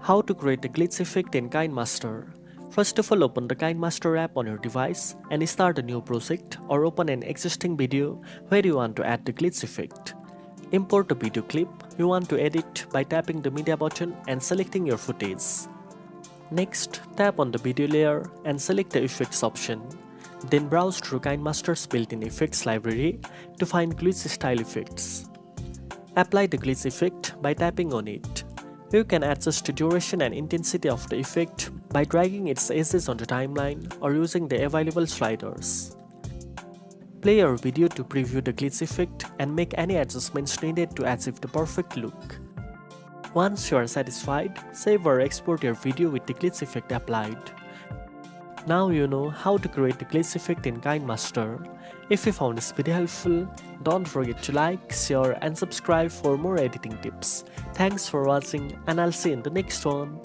How to create a glitch effect in KineMaster. First of all, open the KineMaster app on your device and start a new project or open an existing video where you want to add the glitch effect. Import a video clip you want to edit by tapping the media button and selecting your footage. Next, tap on the video layer and select the effects option. Then browse through KineMaster's built-in effects library to find glitch style effects. Apply the glitch effect by tapping on it. You can adjust the duration and intensity of the effect by dragging its edges on the timeline or using the available sliders. Play your video to preview the glitch effect and make any adjustments needed to achieve the perfect look. Once you are satisfied, save or export your video with the glitch effect applied. Now you know how to create the glitch effect in KineMaster. If you found this video helpful, don't forget to like, share and subscribe for more editing tips. Thanks for watching and I'll see you in the next one.